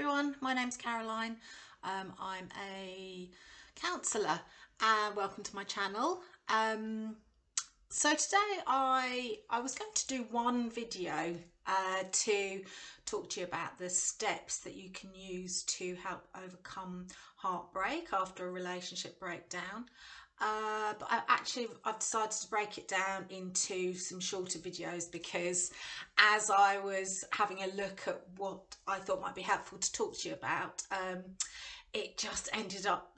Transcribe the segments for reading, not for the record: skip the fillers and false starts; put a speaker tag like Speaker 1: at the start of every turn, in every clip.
Speaker 1: everyone, my name's Caroline. I'm a counsellor and welcome to my channel. So today I was going to do one video to talk to you about the steps that you can use to help overcome heartbreak after a relationship breakdown. But I've decided to break it down into some shorter videos because as I was having a look at what I thought might be helpful to talk to you about, it just ended up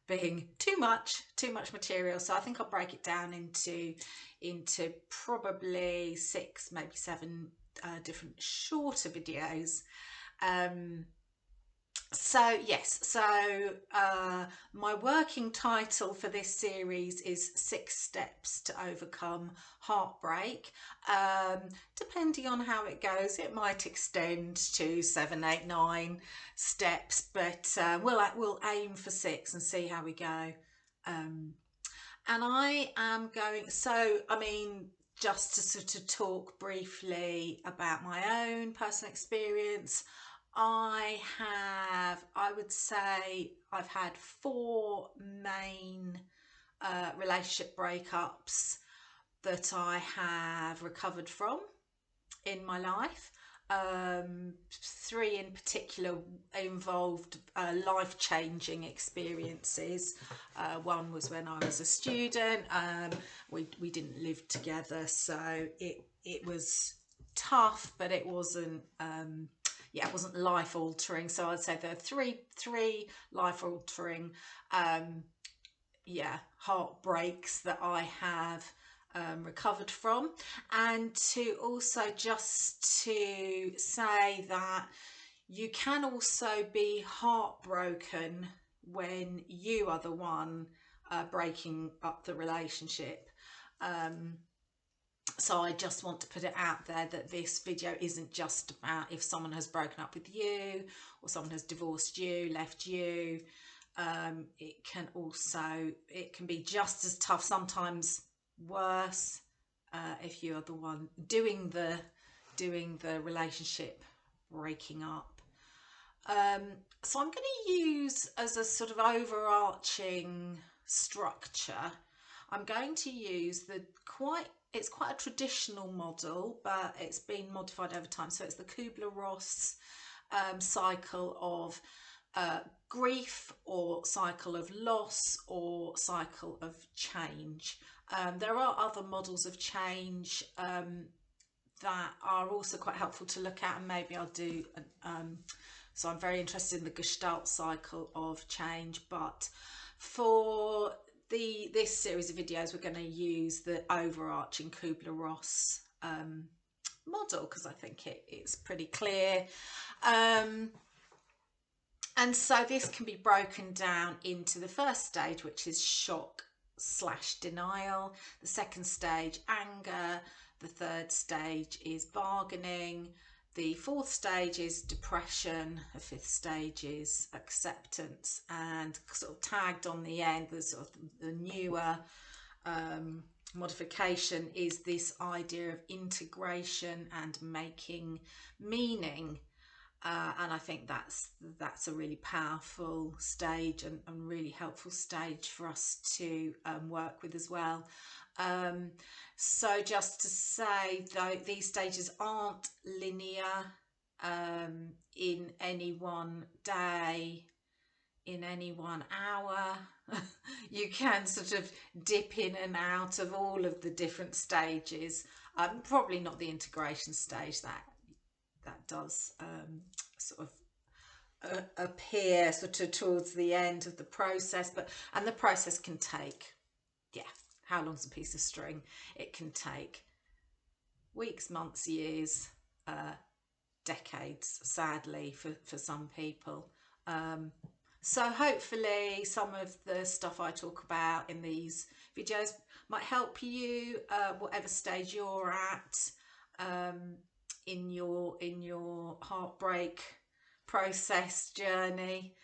Speaker 1: being too much material. So I think I'll break it down into probably 6, maybe 7 different shorter videos. My working title for this series is 6 Steps to Overcome Heartbreak. Depending on how it goes, it might extend to 7, 8, 9 steps, but we'll aim for 6 and see how we go. And I am going, just to sort of talk briefly about my own personal experience, I would say I've had 4 main relationship breakups that I have recovered from in my life. 3 in particular involved life-changing experiences. One was when I was a student. We didn't live together, so it was tough, but it wasn't it wasn't life-altering. So I'd say there are three life-altering heartbreaks that I have recovered from. And to also just to say that you can also be heartbroken when you are the one breaking up the relationship. So I just want to put it out there that this video isn't just about if someone has broken up with you or someone has divorced you, left you. It can be just as tough, sometimes worse, if you are the one doing the relationship breaking up. So I'm going to use, as a sort of overarching structure, I'm going to use it's quite a traditional model, but it's been modified over time. So it's the Kubler-Ross cycle of grief, or cycle of loss, or cycle of change. There are other models of change that are also quite helpful to look at, and maybe I'll do so I'm very interested in the Gestalt cycle of change, but for this series of videos we're going to use the overarching Kubler-Ross model because I think it's pretty clear. And so this can be broken down into the first stage, which is shock/denial, the second stage anger, the third stage is bargaining, the fourth stage is depression, the fifth stage is acceptance, and sort of tagged on the end, the sort of the newer modification is this idea of integration and making meaning. And I think that's a really powerful stage and really helpful stage for us to work with as well. So just to say, though, these stages aren't linear in any one day, in any 1 hour. You can sort of dip in and out of all of the different stages. Probably not the integration stage, that does sort of appear sort of towards the end of the process, and the process can take, how long's a piece of string? It can take weeks, months, years, decades, sadly, for some people. So hopefully some of the stuff I talk about in these videos might help you, whatever stage you're at in your heartbreak process journey.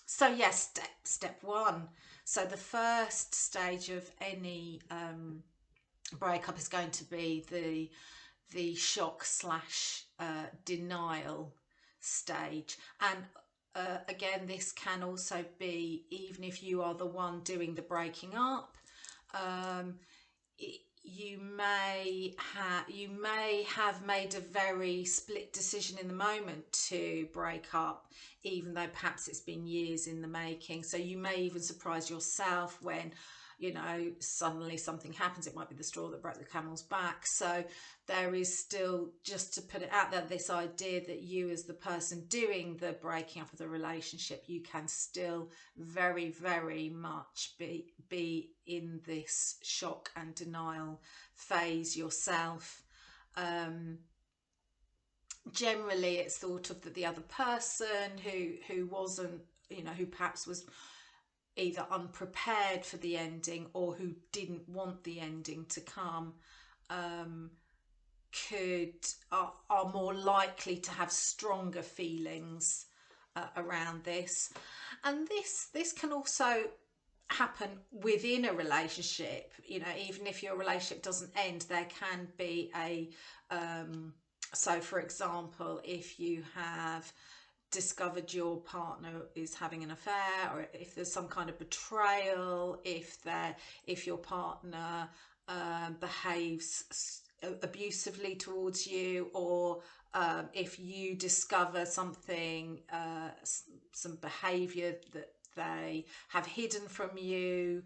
Speaker 1: So yes, step 1. So the first stage of any breakup is going to be the shock slash denial stage. And again, this can also be, even if you are the one doing the breaking up, you may have made a very split decision in the moment to break up, even though perhaps it's been years in the making. So you may even surprise yourself when, you know, suddenly something happens. It might be the straw that broke the camel's back. So there is still, just to put it out there, this idea that you, as the person doing the breaking up of the relationship, you can still very, very much be in this shock and denial phase yourself. Generally it's thought of that the other person who wasn't, you know, who perhaps was either unprepared for the ending or who didn't want the ending to come, are more likely to have stronger feelings around this. And this can also happen within a relationship. You know, even if your relationship doesn't end, there can be a so for example, if you have discovered your partner is having an affair, or if there's some kind of betrayal, if your partner behaves abusively towards you, or if you discover something, some behavior that they have hidden from you.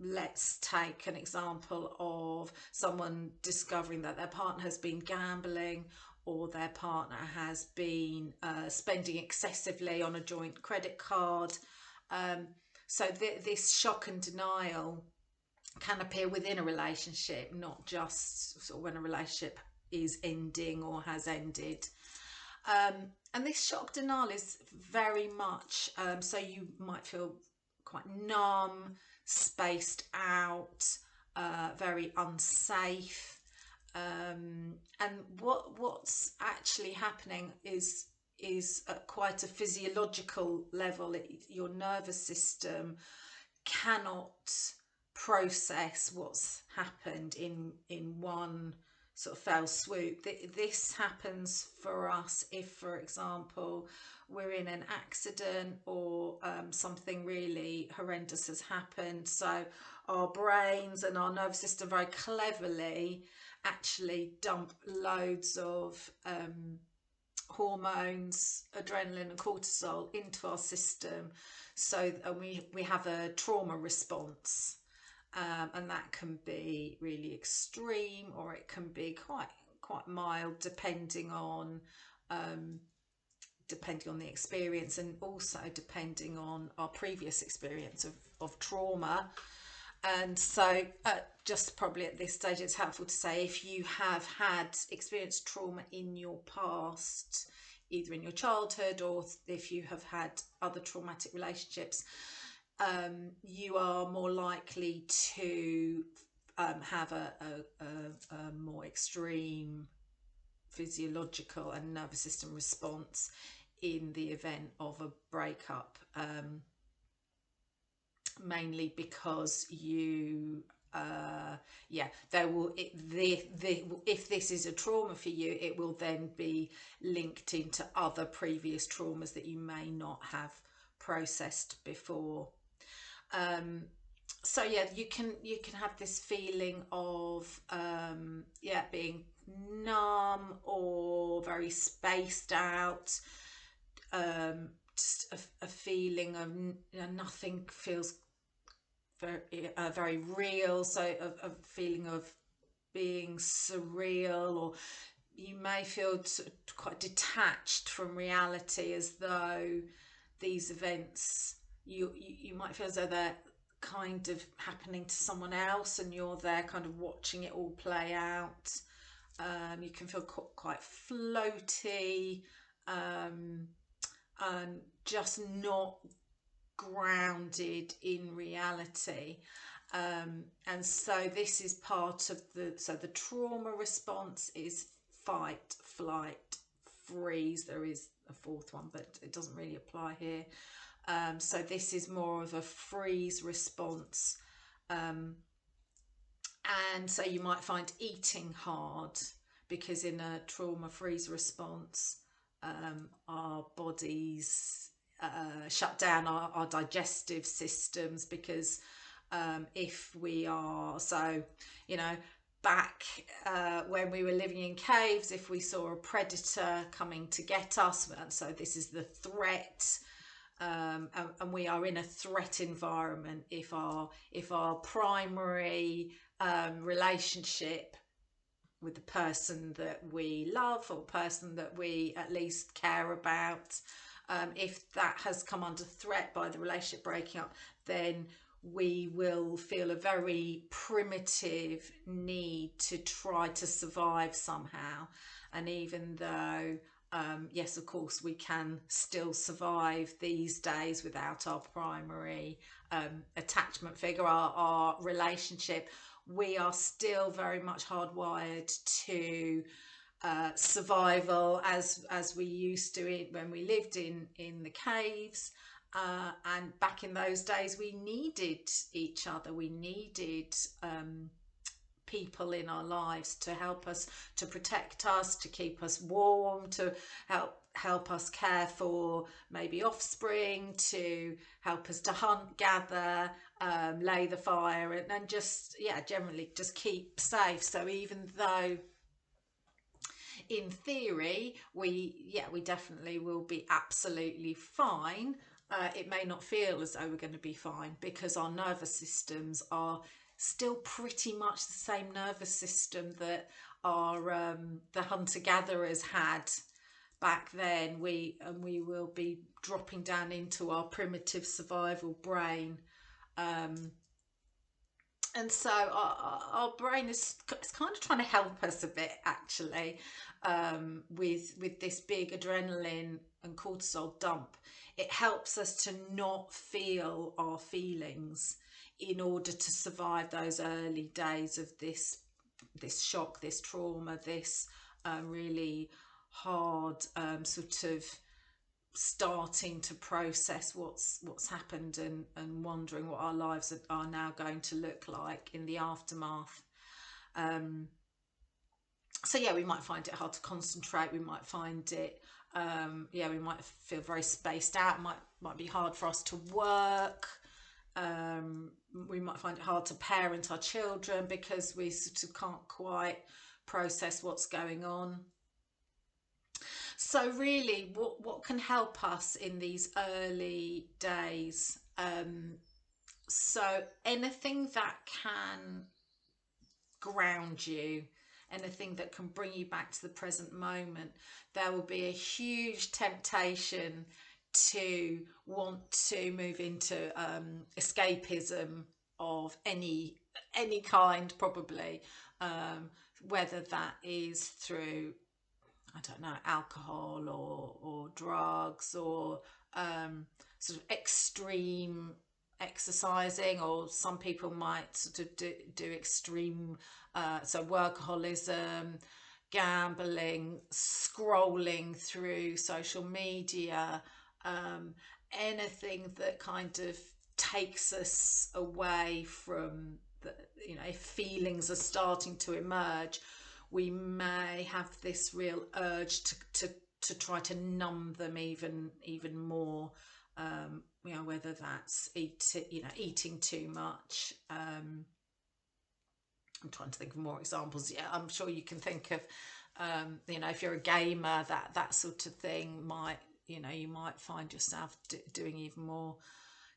Speaker 1: Let's take an example of someone discovering that their partner has been gambling, or their partner has been spending excessively on a joint credit card. So this shock and denial can appear within a relationship, not just sort of when a relationship is ending or has ended. And this shock denial is very much, so you might feel quite numb, spaced out, very unsafe. And what's actually happening is at quite a physiological level. Your nervous system cannot process what's happened in one sort of fell swoop. This happens for us if, for example, we're in an accident, or something really horrendous has happened. So our brains and our nervous system very cleverly actually dump loads of hormones, adrenaline and cortisol, into our system. So we have a trauma response. And that can be really extreme, or it can be quite mild, depending on the experience, and also depending on our previous experience of trauma. And so just probably at this stage, it's helpful to say, if you have had experienced trauma in your past, either in your childhood or if you have had other traumatic relationships, you are more likely to have a more extreme physiological and nervous system response in the event of a breakup, mainly because you there will if this is a trauma for you, it will then be linked into other previous traumas that you may not have processed before. So yeah, you can have this feeling of being numb or very spaced out, just a feeling of, you know, nothing feels very real. So a feeling of being surreal, or you may feel quite detached from reality, as though these events, you might feel as though they're kind of happening to someone else, and you're there kind of watching it all play out. You can feel quite floaty, and just not grounded in reality. And so this is part of the trauma response is fight, flight, freeze. There is a fourth one, but it doesn't really apply here. So this is more of a freeze response. And so you might find eating hard, because in a trauma freeze response, our bodies shut down our digestive systems, because if we are, so, you know, back when we were living in caves, if we saw a predator coming to get us, and so this is the threat, and we are in a threat environment, if our primary relationship with the person that we love, or person that we at least care about, if that has come under threat by the relationship breaking up, then we will feel a very primitive need to try to survive somehow. And even though yes, of course, we can still survive these days without our primary attachment figure, our relationship, we are still very much hardwired to survival as we used to it when we lived in the caves. And back in those days, we needed each other. We needed people in our lives to help us, to protect us, to keep us warm, to help us care for maybe offspring, to help us to hunt, gather, lay the fire, and just, yeah, generally just keep safe. So even though in theory we definitely will be absolutely fine, it may not feel as though we're going to be fine, because our nervous systems are still pretty much the same nervous system that our the hunter-gatherers had back then. We will be dropping down into our primitive survival brain, and so our brain is kind of trying to help us a bit, actually, with this big adrenaline and cortisol dump. It helps us to not feel our feelings in order to survive those early days of this shock, this trauma, this really hard sort of starting to process what's happened, and wondering what our lives are now going to look like in the aftermath. So yeah, we might find it hard to concentrate. We might find it yeah, we might feel very spaced out. It might be hard for us to work. We might find it hard to parent our children, because we sort of can't quite process what's going on. So really, what can help us in these early days? So anything that can ground you, anything that can bring you back to the present moment. There will be a huge temptation to want to move into escapism of any kind, probably, whether that is through, I don't know, alcohol or drugs, or sort of extreme exercising, or some people might sort of do extreme, so workaholism, gambling, scrolling through social media, anything that kind of takes us away from the, if feelings are starting to emerge, we may have this real urge to try to numb them even more. Whether that's eating too much. I'm trying to think of more examples. Yeah, I'm sure you can think of, if you're a gamer, that sort of thing might, you might find yourself doing even more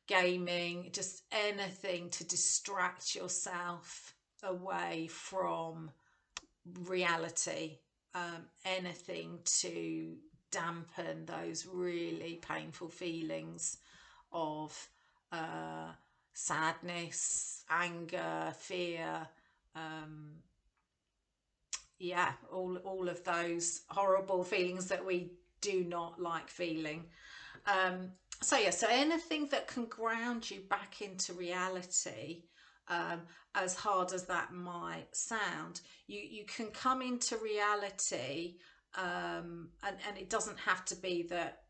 Speaker 1: gaming, just anything to distract yourself away from reality, anything to dampen those really painful feelings of sadness, anger, fear, all of those horrible feelings that we do not like feeling. So anything that can ground you back into reality, as hard as that might sound, you can come into reality, and it doesn't have to be that,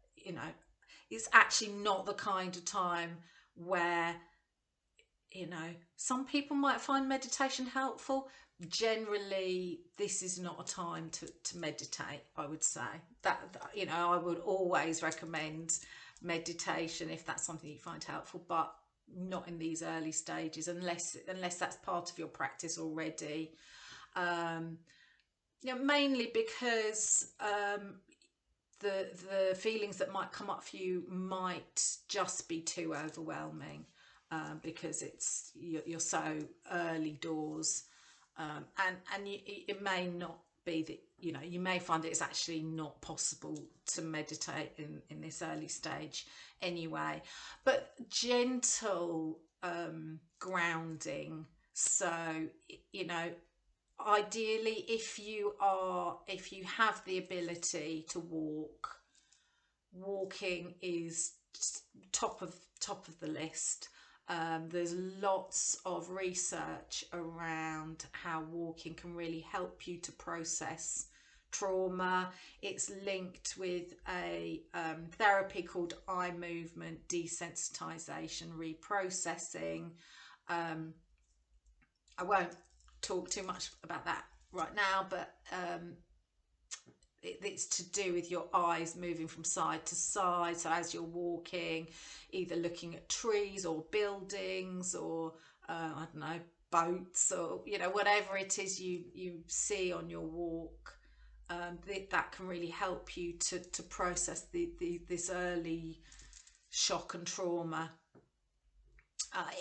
Speaker 1: it's actually not the kind of time where, some people might find meditation helpful, generally this is not a time to meditate. I would say that, you know, I would always recommend meditation if that's something you find helpful, but not in these early stages, unless that's part of your practice already. You know, mainly because the feelings that might come up for you might just be too overwhelming, because you're so early doors, and it may not be that, you know, you may find it's actually not possible to meditate in this early stage anyway. But gentle grounding. So, you know, ideally, if you have the ability to walking is top of the list. There's lots of research around how walking can really help you to process trauma. It's linked with a therapy called eye movement desensitization reprocessing. I won't talk too much about that right now, but it's to do with your eyes moving from side to side. So as you're walking, either looking at trees or buildings, or I don't know, boats, or, you know, whatever it is you see on your walk, that can really help you to process this early shock and trauma.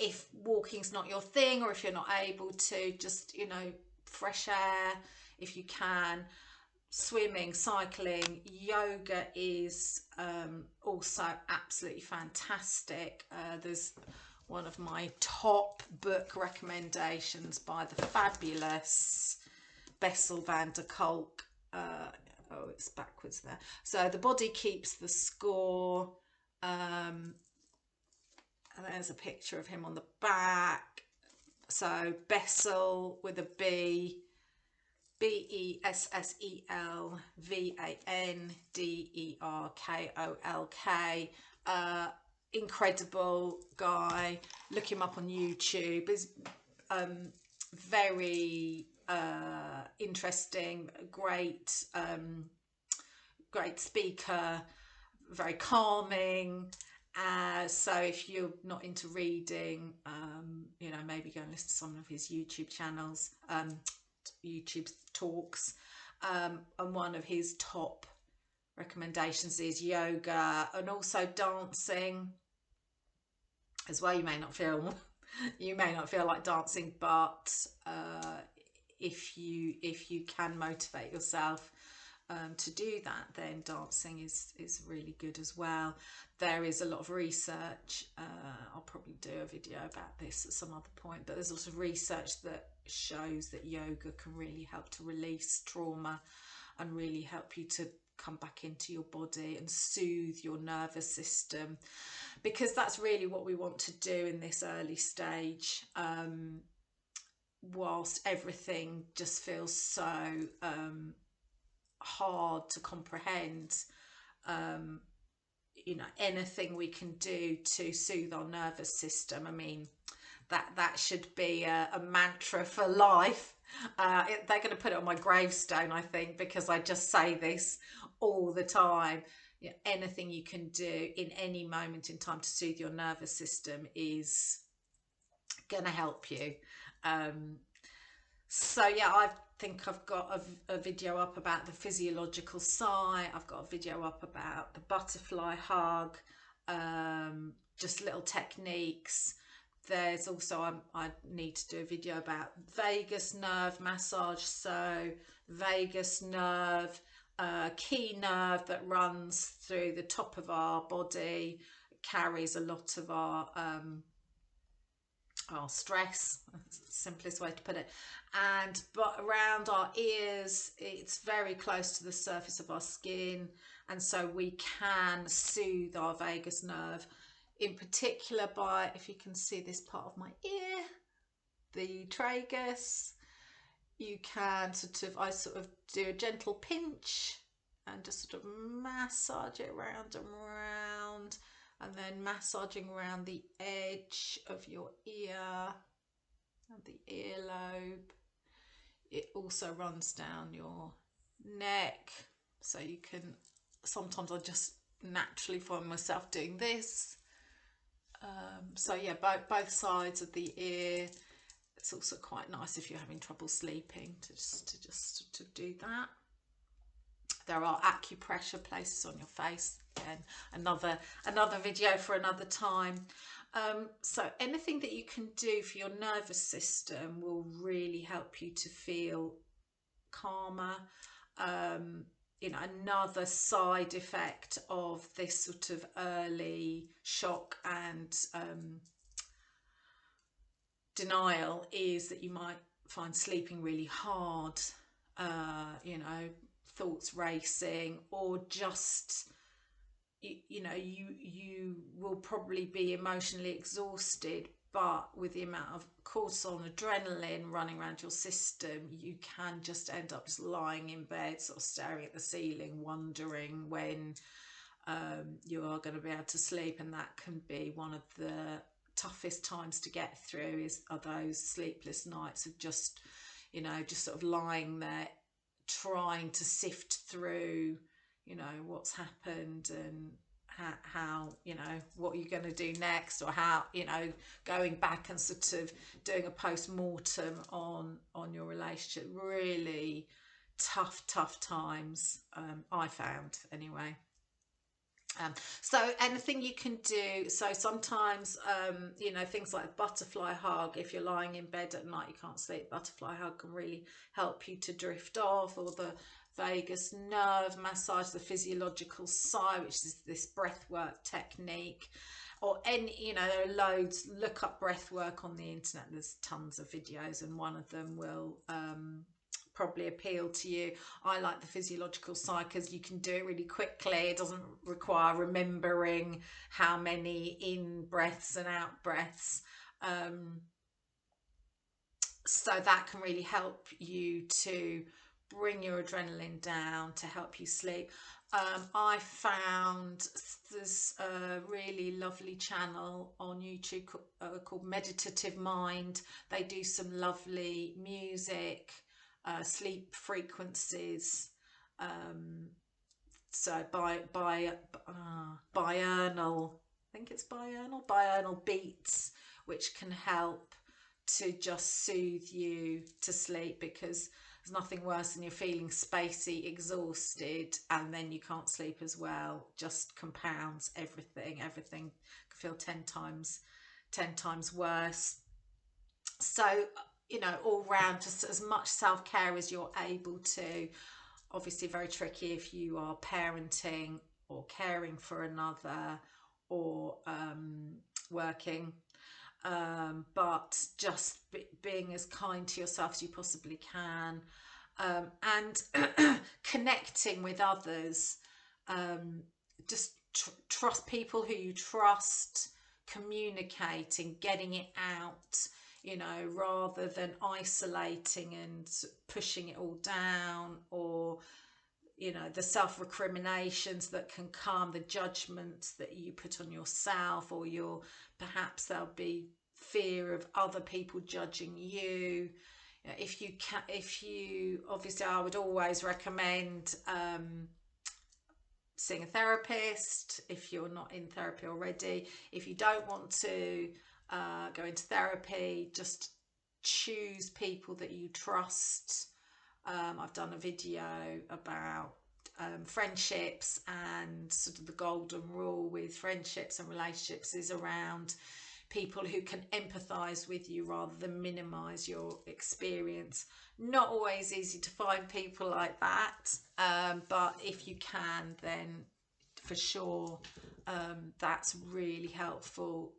Speaker 1: If walking's not your thing, or if you're not able to, just, you know, fresh air if you can. Swimming, cycling, yoga is also absolutely fantastic. There's one of my top book recommendations by the fabulous Bessel van der Kolk. Oh, it's backwards there. So The Body Keeps the Score. And there's a picture of him on the back. So Bessel with a B. Bessel Vanderkolk. Incredible guy. Look him up on YouTube. He's very interesting, great speaker, very calming. So if you're not into reading, you know, maybe go and listen to some of his YouTube channels, YouTube talks. And one of his top recommendations is yoga, and also dancing as well. You may not feel like dancing, but if you can motivate yourself to do that, then dancing is really good as well. There is a lot of research. I'll probably do a video about this at some other point, but there's a lot of research that shows that yoga can really help to release trauma and really help you to come back into your body and soothe your nervous system, because that's really what we want to do in this early stage. Whilst everything just feels so hard to comprehend, you know, anything we can do to soothe our nervous system, I mean, that should be a mantra for life. They're going to put it on my gravestone, I think, because I just say this all the time. You know, anything you can do in any moment in time to soothe your nervous system is going to help you. So yeah, I think I've got a video up about the physiological side. I've got a video up about the butterfly hug, just little techniques. There's also, I need to do a video about vagus nerve massage. So vagus nerve, key nerve that runs through the top of our body, carries a lot of our stress, that's the simplest way to put it. But around our ears, it's very close to the surface of our skin, and so we can soothe our vagus nerve, in particular by, if you can see this part of my ear, the tragus. You can I sort of do a gentle pinch and just sort of massage it round and round, and then massaging around the edge of your ear and the earlobe. it also runs down your neck, so you can, sometimes I just naturally find myself doing this. So yeah, both sides of the ear. It's also quite nice if you're having trouble sleeping to just do that. There are acupressure places on your face. Again, another video for another time. So anything that you can do for your nervous system will really help you to feel calmer. You know, another side effect of this sort of early shock and denial is that you might find sleeping really hard, you know, thoughts racing, or just you know, you will probably be emotionally exhausted, but with the amount of cortisol and adrenaline running around your system, you can just end up just lying in bed, sort of staring at the ceiling, wondering when you are going to be able to sleep. And that can be one of the toughest times to get through, are those sleepless nights of just, you know, just sort of lying there trying to sift through, you know, what's happened and how you know, what you're going to do next, or how, you know, going back and sort of doing a post-mortem on your relationship. Really tough times, I found anyway. So anything you can do, so sometimes you know, things like butterfly hug, if you're lying in bed at night you can't sleep, butterfly hug can really help you to drift off. Or the vagus nerve massage, the physiological sigh, which is this breath work technique. Or any, you know, there are loads, look up breath work on the internet, there's tons of videos, and one of them will probably appeal to you. I like the physiological sigh because you can do it really quickly. It doesn't require remembering how many in breaths and out breaths. So that can really help you to bring your adrenaline down, to help you sleep. I found there's a really lovely channel on YouTube called Meditative Mind. They do some lovely music, sleep frequencies. So biurnal, I think it's biurnal beats, which can help to just soothe you to sleep, because there's nothing worse than you're feeling spacey, exhausted, and then you can't sleep as well. Just compounds everything can feel 10 times worse. So, you know, all round, just as much self-care as you're able to. Obviously very tricky if you are parenting or caring for another, or working, but just being as kind to yourself as you possibly can, and connecting with others. Just trust people who you trust, communicating, getting it out, you know, rather than isolating and pushing it all down, or, you know, the self-recriminations that can come, the judgments that you put on yourself, or perhaps there'll be fear of other people judging you. You know, if you obviously, I would always recommend seeing a therapist if you're not in therapy already. If you don't want to go into therapy, just choose people that you trust. I've done a video about friendships, and sort of the golden rule with friendships and relationships is around people who can empathize with you rather than minimize your experience. Not always easy to find people like that, but if you can, then for sure that's really helpful,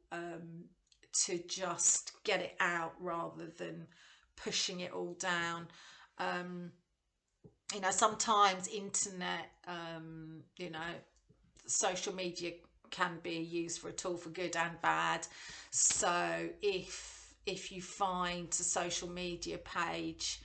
Speaker 1: to just get it out rather than pushing it all down. You know, sometimes internet, you know, social media can be used for a tool for good and bad. So if you find a social media page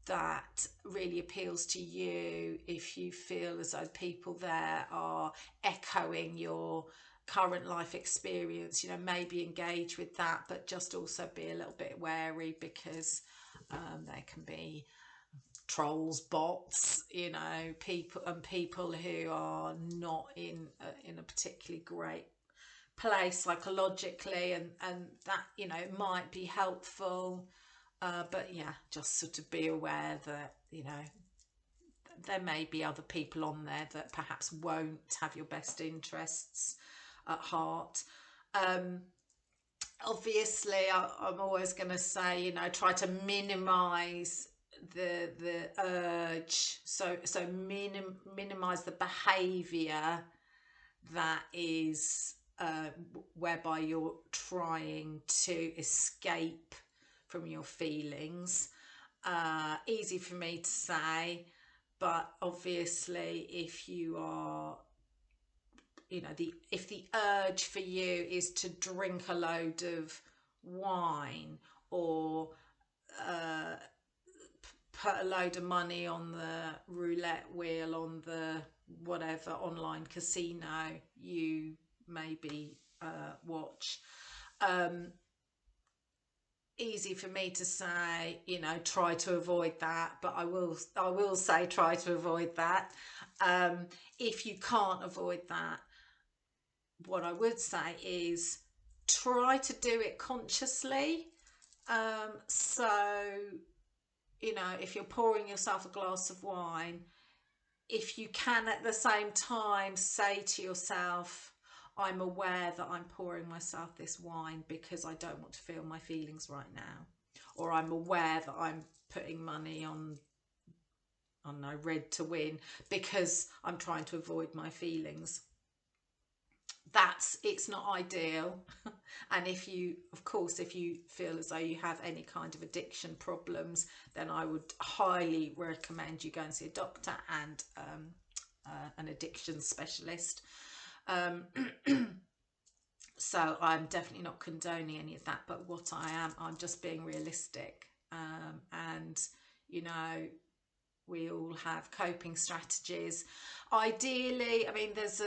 Speaker 1: that really appeals to you, if you feel as though people there are echoing your current life experience, you know, maybe engage with that, but just also be a little bit wary, because there can be trolls, bots, you know, people who are not in a particularly great place psychologically, and that, you know, might be helpful, but yeah, just sort of be aware that, you know, there may be other people on there that perhaps won't have your best interests at heart. Obviously, I'm always going to say, you know, try to minimize the urge, so minimize the behavior that is whereby you're trying to escape from your feelings. Easy for me to say, but obviously if you are, you know, if the urge for you is to drink a load of wine, or put a load of money on the roulette wheel on the whatever online casino you maybe watch, easy for me to say, you know, try to avoid that, but I will say try to avoid that. If you can't avoid that, what I would say is try to do it consciously. So, you know, if you're pouring yourself a glass of wine, if you can at the same time say to yourself, I'm aware that I'm pouring myself this wine because I don't want to feel my feelings right now, or I'm aware that I'm putting money on, I don't know, red to win because I'm trying to avoid my feelings. It's not ideal. And if you, of course, if you feel as though you have any kind of addiction problems, then I would highly recommend you go and see a doctor and an addiction specialist. So I'm definitely not condoning any of that, but what I'm just being realistic. And, you know, we all have coping strategies. Ideally, I mean, there's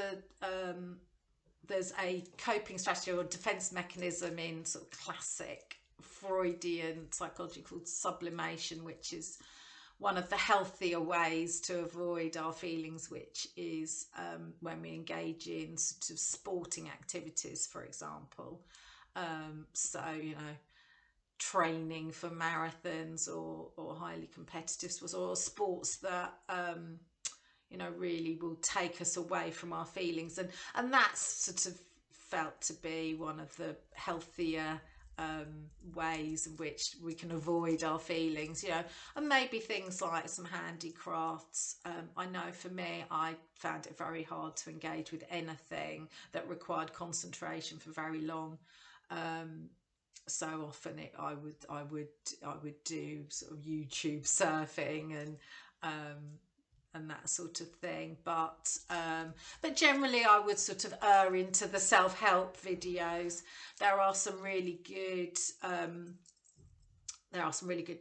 Speaker 1: a coping strategy or defense mechanism in sort of classic Freudian psychology called sublimation, which is one of the healthier ways to avoid our feelings, which is when we engage in sort of sporting activities, for example. So, you know, training for marathons or highly competitive sports, or sports that you know, really will take us away from our feelings, and that's sort of felt to be one of the healthier ways in which we can avoid our feelings, you know. And maybe things like some handicrafts. I know for me, I found it very hard to engage with anything that required concentration for very long. So often I would do sort of YouTube surfing and that sort of thing, but generally I would sort of err into the self-help videos. There are some really good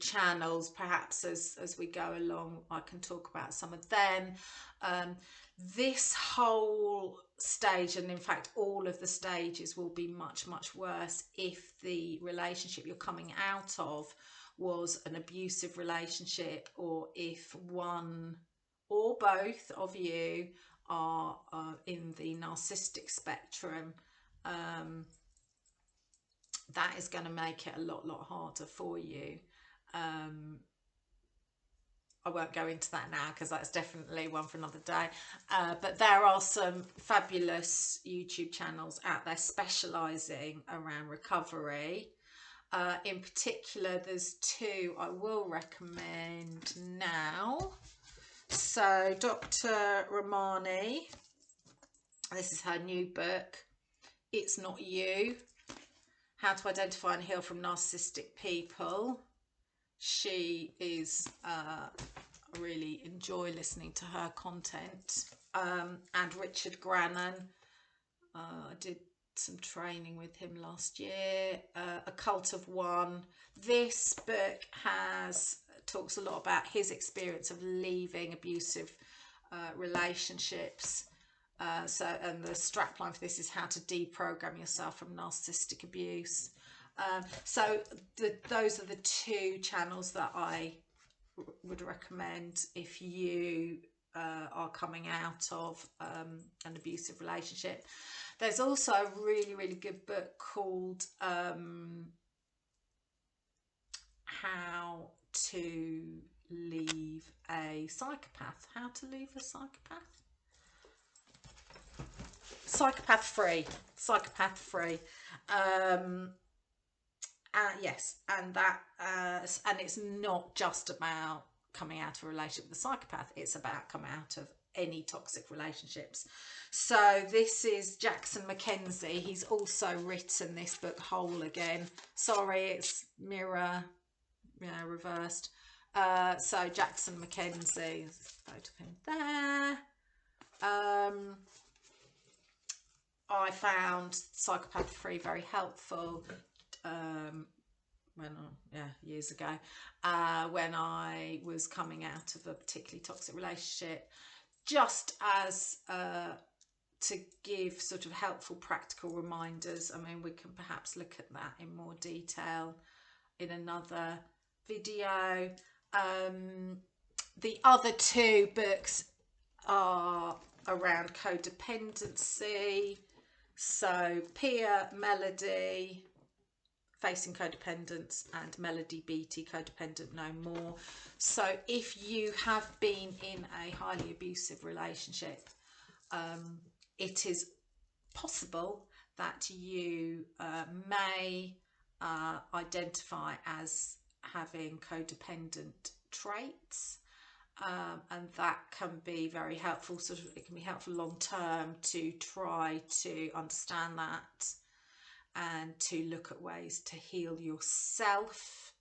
Speaker 1: channels. Perhaps as we go along I can talk about some of them. This whole stage, and in fact all of the stages, will be much worse if the relationship you're coming out of was an abusive relationship, or if one or both of you are in the narcissistic spectrum. That is going to make it a lot harder for you. I won't go into that now because that's definitely one for another day. But there are some fabulous YouTube channels out there specialising around recovery. In particular, there's two I will recommend now. So Dr. Romani, this is her new book, It's Not You, How to Identify and Heal from Narcissistic People. She is, I really enjoy listening to her content. And Richard Grannon, I did some training with him last year. A Cult of One. This book talks a lot about his experience of leaving abusive relationships. And the strapline for this is How to Deprogram Yourself from Narcissistic Abuse. So those are the two channels that I would recommend if you are coming out of an abusive relationship. There's also a really, really good book called How to Leave a Psychopath. How to Leave a Psychopath? Psychopath Free. Psychopath Free. Yes, and that and it's not just about coming out of a relationship with a psychopath, it's about coming out of any toxic relationships. So this is Jackson Mackenzie. He's also written this book, Whole Again. Sorry, it's mirror, reversed. So Jackson Mackenzie, photo of him there. I found Psychopath Free very helpful years ago, when I was coming out of a particularly toxic relationship, just as to give sort of helpful practical reminders. I mean, we can perhaps look at that in more detail in another video. The other two books are around codependency. So Pia Melody, Facing Codependence, and Melody Beattie, Codependent No More. So if you have been in a highly abusive relationship, it is possible that you may identify as having codependent traits. And that can be very helpful. Sort of, it can be helpful long term to try to understand that and to look at ways to heal yourself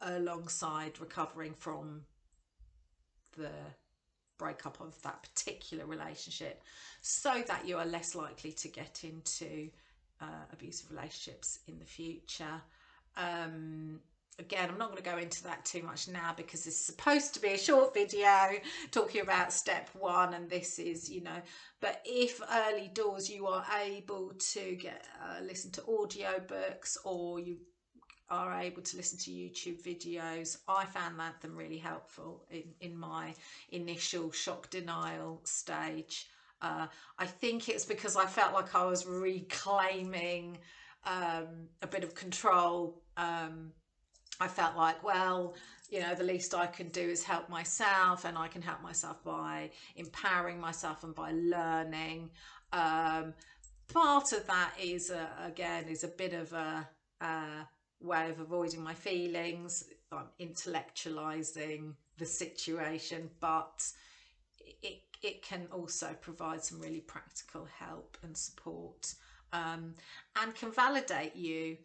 Speaker 1: alongside recovering from the breakup of that particular relationship, so that you are less likely to get into abusive relationships in the future. Again, I'm not going to go into that too much now because it's supposed to be a short video talking about step one, and this is, but if early doors you are able to get listen to audio books, or you are able to listen to YouTube videos, I found them really helpful in my initial shock denial stage. I think it's because I felt like I was reclaiming a bit of control. I felt like, well, the least I can do is help myself, and I can help myself by empowering myself and by learning. Part of that is, again, is a bit of a way of avoiding my feelings. I'm intellectualizing the situation, but it can also provide some really practical help and support, and can validate you.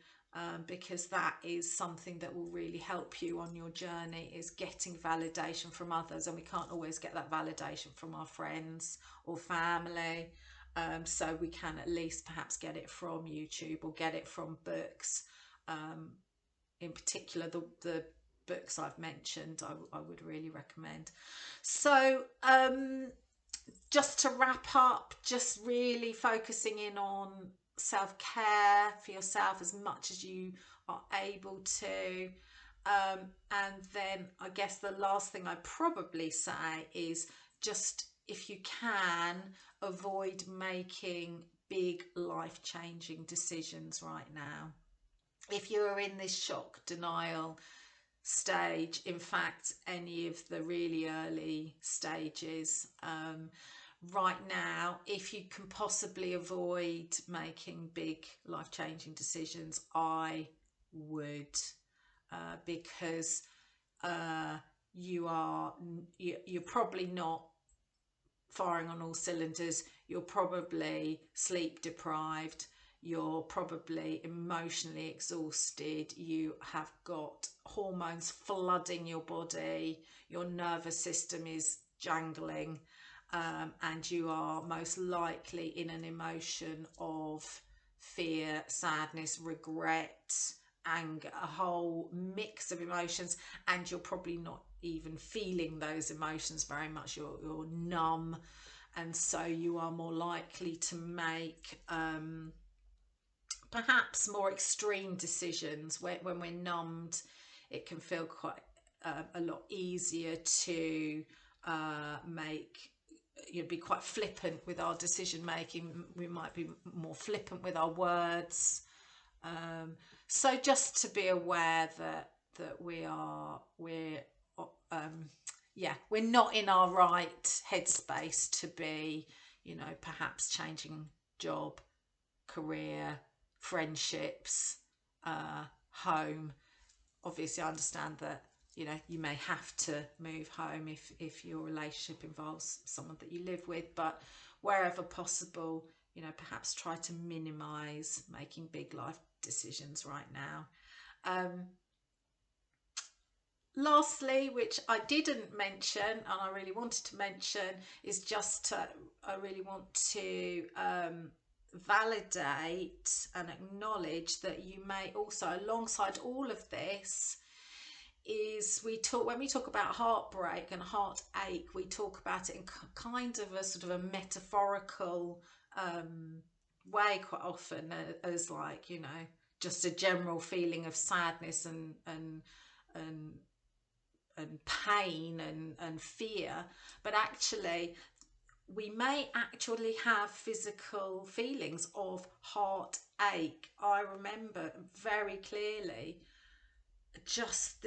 Speaker 1: Because that is something that will really help you on your journey, is getting validation from others, and we can't always get that validation from our friends or family, so we can at least perhaps get it from YouTube or get it from books. In particular, the books I've mentioned, I would really recommend. So just to wrap up, just really focusing in on self-care for yourself as much as you are able to, and then I guess the last thing I'd probably say is, just if you can, avoid making big life-changing decisions right now. If you're in this shock denial stage, in fact any of the really early stages, right now, if you can possibly avoid making big life-changing decisions, I would, because you're probably not firing on all cylinders. You're probably sleep deprived, you're probably emotionally exhausted, you have got hormones flooding your body, your nervous system is jangling, and you are most likely in an emotion of fear, sadness, regret, anger, a whole mix of emotions, and you're probably not even feeling those emotions very much. You're numb, and so you are more likely to make perhaps more extreme decisions when we're numbed. it can feel quite a lot easier to be quite flippant with our decision making. We might be more flippant with our words. So just to be aware that we're not in our right headspace to be, perhaps changing job, career, friendships, home. Obviously I understand that you may have to move home if your relationship involves someone that you live with, but wherever possible, perhaps try to minimize making big life decisions right now. Lastly, which I didn't mention and I really wanted to mention, is I really want to validate and acknowledge that you may also, alongside all of this, when we talk about heartbreak and heartache, we talk about it in kind of a sort of a metaphorical way quite often, as like, just a general feeling of sadness and pain and fear. But actually we may actually have physical feelings of heartache. I remember very clearly just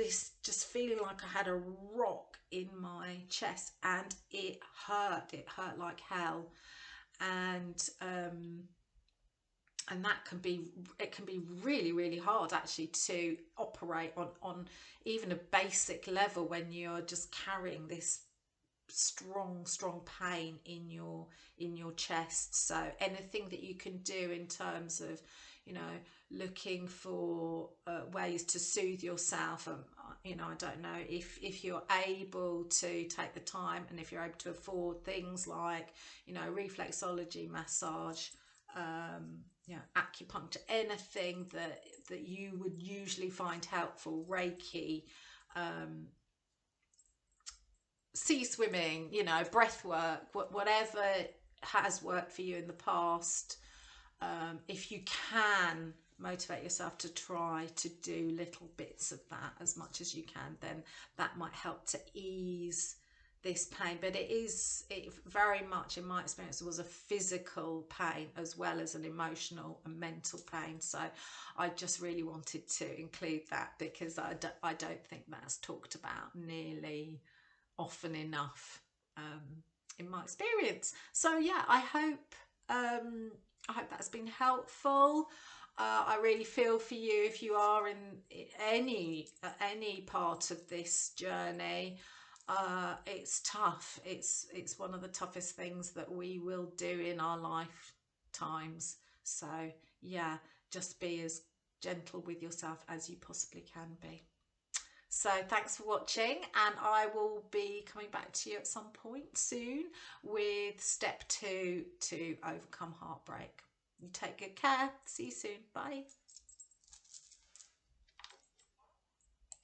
Speaker 1: feeling like I had a rock in my chest, and it hurt like hell. And that can be really, really hard actually to operate on even a basic level when you're just carrying this strong pain in your chest. So anything that you can do in terms of looking for ways to soothe yourself, I don't know if you're able to take the time, and if you're able to afford things like reflexology, massage, acupuncture, anything that you would usually find helpful, Reiki, sea swimming, breath work, whatever has worked for you in the past. If you can motivate yourself to try to do little bits of that as much as you can, then that might help to ease this pain. But it very much, in my experience, was a physical pain as well as an emotional and mental pain. So I just really wanted to include that, because I don't think that's talked about nearly often enough in my experience. So yeah, I hope that's been helpful. I really feel for you if you are in any part of this journey. It's tough. It's one of the toughest things that we will do in our lifetimes. So yeah, just be as gentle with yourself as you possibly can be. So thanks for watching, and I will be coming back to you at some point soon with step 2 to overcome heartbreak. You take good care. See you soon. Bye.